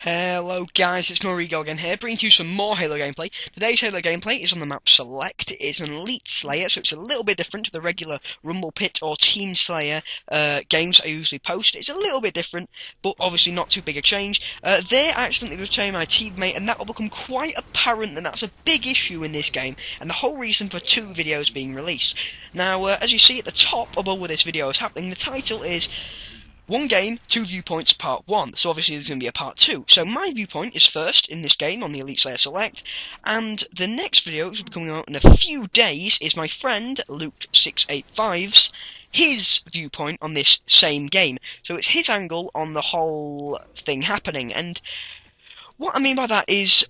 Hello guys, it's Merigo again here, bringing to you some more Halo gameplay. Today's Halo gameplay is on the map Select. It's an Elite Slayer, so it's a little bit different to the regular Rumble Pit or Team Slayer games I usually post. It's a little bit different, but obviously not too big a change. There I accidentally betrayed my teammate, and that will become quite apparent that that's a big issue in this game, and the whole reason for 2 videos being released. Now, as you see at the top above where this video is happening, the title is One Game, 2 Viewpoints, Part 1. So obviously there's going to be a Part 2. So my viewpoint is first in this game on the Elite Slayer Select, and the next video, which will be coming out in a few days, is my friend Luke685's his viewpoint on this same game. So it's his angle on the whole thing happening, and what I mean by that is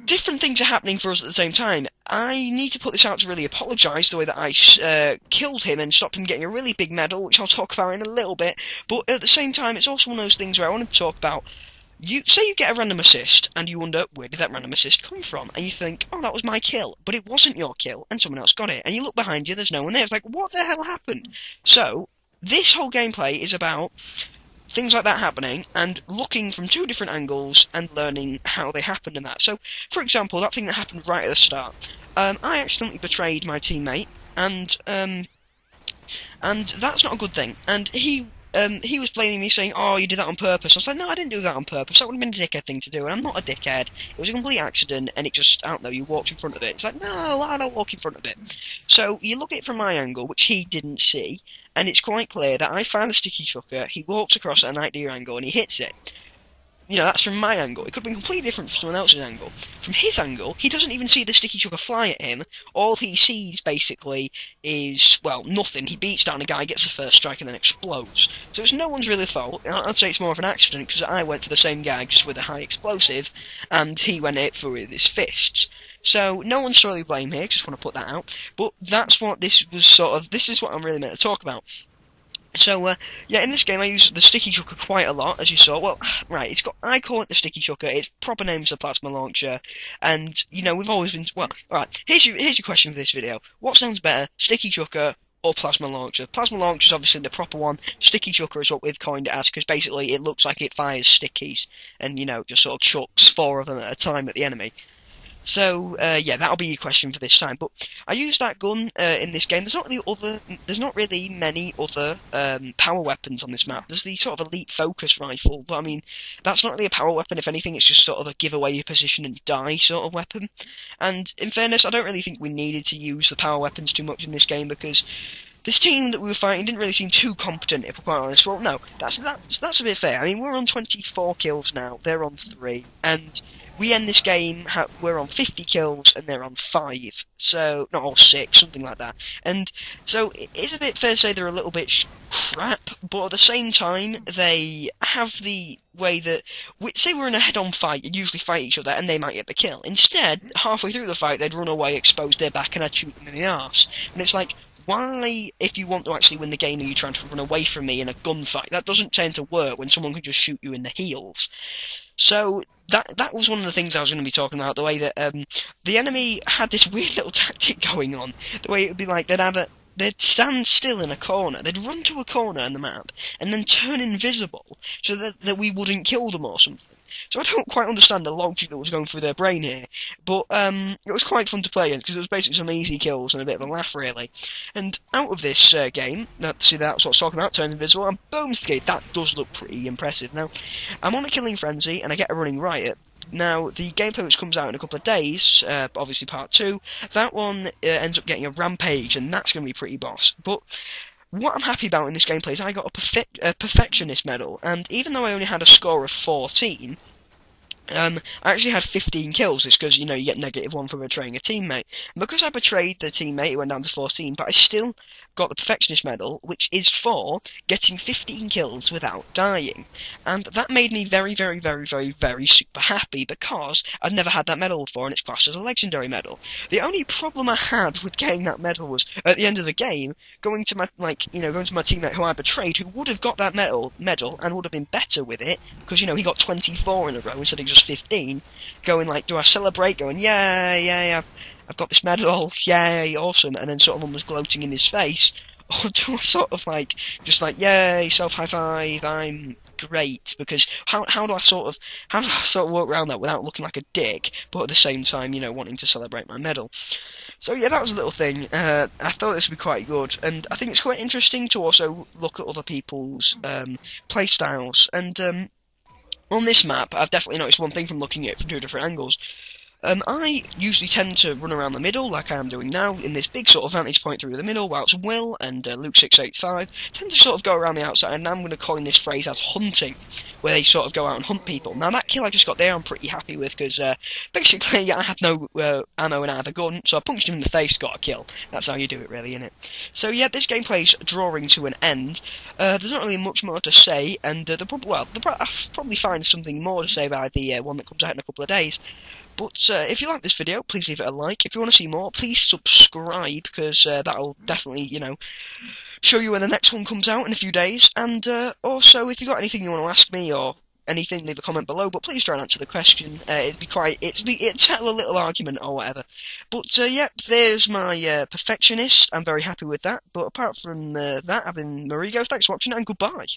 different things are happening for us at the same time. I need to put this out to really apologise the way that I killed him and stopped him getting a really big medal, which I'll talk about in a little bit, but at the same time it's also one of those things where I want to talk about, say you get a random assist, and you wonder, where did that random assist come from? And you think, oh, that was my kill, but it wasn't your kill, and someone else got it, and you look behind you, there's no one there, it's like, what the hell happened? So, this whole gameplay is about things like that happening, and looking from 2 different angles and learning how they happened and that. So, for example, that thing that happened right at the start. I accidentally betrayed my teammate, and that's not a good thing. And he was blaming me, saying, "Oh, you did that on purpose." I was like, "No, I didn't do that on purpose. That would have been a dickhead thing to do, and I'm not a dickhead. It was a complete accident, and it just, I don't know, you walked in front of it." It's like, no, I don't walk in front of it. So, you look at it from my angle, which he didn't see, and it's quite clear that I found the sticky chucker, he walks across at an ideal angle, and he hits it. You know, that's from my angle. It could have been completely different from someone else's angle. From his angle, he doesn't even see the sticky chucker fly at him. All he sees, basically, is, well, nothing. He beats down a guy, gets the first strike, and then explodes. So it's no one's really fault. I'd say it's more of an accident, because I went for the same guy, just with a high explosive, and he went it for with his fists. So, no one's solely blame here, just want to put that out. But that's what this was this is what I'm really meant to talk about. So, yeah, in this game I use the sticky chucker quite a lot, as you saw. Well, right, I call it the sticky chucker, its proper name is the plasma launcher, and, you know, we've always been, well, alright, here's your question for this video. What sounds better, sticky chucker or plasma launcher? Plasma launcher is obviously the proper one, sticky chucker is what we've coined it as, because basically it looks like it fires stickies, and, you know, just sort of chucks 4 of them at a time at the enemy. So, yeah, that'll be your question for this time. But I use that gun in this game. There's not really many other power weapons on this map. There's the sort of elite focus rifle, but I mean, that's not really a power weapon. If anything, it's just sort of a give away your position and die sort of weapon. And in fairness, I don't really think we needed to use the power weapons too much in this game, because this team that we were fighting didn't really seem too competent, if we're quite honest. Well, no, that's a bit fair. I mean, we're on 24 kills now, they're on 3, and we end this game, we're on 50 kills, and they're on 5. So, not all 6, something like that. And so, it is a bit fair to say they're a little bit crap, but at the same time, they have the way that, say we're in a head-on fight, you'd usually fight each other, and they might get the kill. Instead, halfway through the fight, they'd run away, expose their back, and I'd shoot them in the arse. And it's like, why, if you want to actually win the game, are you trying to run away from me in a gunfight? That doesn't tend to work when someone can just shoot you in the heels. So, that was one of the things I was going to be talking about, the way that the enemy had this weird little tactic going on. The way it would be like, they'd stand still in a corner, they'd run to a corner in the map, and then turn invisible, so that we wouldn't kill them or something. So I don't quite understand the logic that was going through their brain here, but it was quite fun to play against, because it was basically some easy kills and a bit of a laugh, really. And out of this game, see, that's what I was talking about, turns invisible, and boom, that does look pretty impressive. Now, I'm on a killing frenzy, and I get a running riot. Now, the gameplay which comes out in a couple of days, obviously part 2, that one ends up getting a rampage, and that's going to be pretty boss. But what I'm happy about in this gameplay is I got a perfectionist medal, and even though I only had a score of 14, I actually had 15 kills, just because, you know, you get -1 for betraying a teammate. And because I betrayed the teammate, it went down to 14, but I still got the Perfectionist Medal, which is for getting 15 kills without dying. And that made me very, very, very, very, very super happy, because I'd never had that medal before, and it's classed as a legendary medal. The only problem I had with getting that medal was, at the end of the game, going to my teammate who I betrayed, who would have got that medal, and would have been better with it, because, you know, he got 24 in a row instead of just 15, going like, do I celebrate? Going, yeah, I've got this medal, yay, awesome, and then sort of almost gloating in his face, or do I sort of like, just like, yay, self-high-five, I'm great, because how do I sort of work around that without looking like a dick, but at the same time, you know, wanting to celebrate my medal? So yeah, that was a little thing. I thought this would be quite good, and I think it's quite interesting to also look at other people's play styles. And on this map, I've definitely noticed one thing from looking at it from two different angles. I usually tend to run around the middle, like I am doing now, in this big sort of vantage point through the middle, whilst Will and Luke685 tend to sort of go around the outside, and I'm going to coin this phrase as hunting, where they sort of go out and hunt people. Now, that kill I just got there I'm pretty happy with, because basically I had no ammo in either gun, so I punched him in the face, got a kill. That's how you do it, really, innit? So yeah, this gameplay's drawing to an end. There's not really much more to say, and I'll probably find something more to say by the one that comes out in a couple of days. But if you like this video, please leave it a like. If you want to see more, please subscribe, because that'll definitely, you know, show you when the next one comes out in a few days. And also, if you've got anything you want to ask me or anything, leave a comment below. But please try and answer the question. It'd settle a little argument or whatever. But yeah, there's my perfectionist. I'm very happy with that. But apart from that, I've been Merigo. Thanks for watching, and goodbye.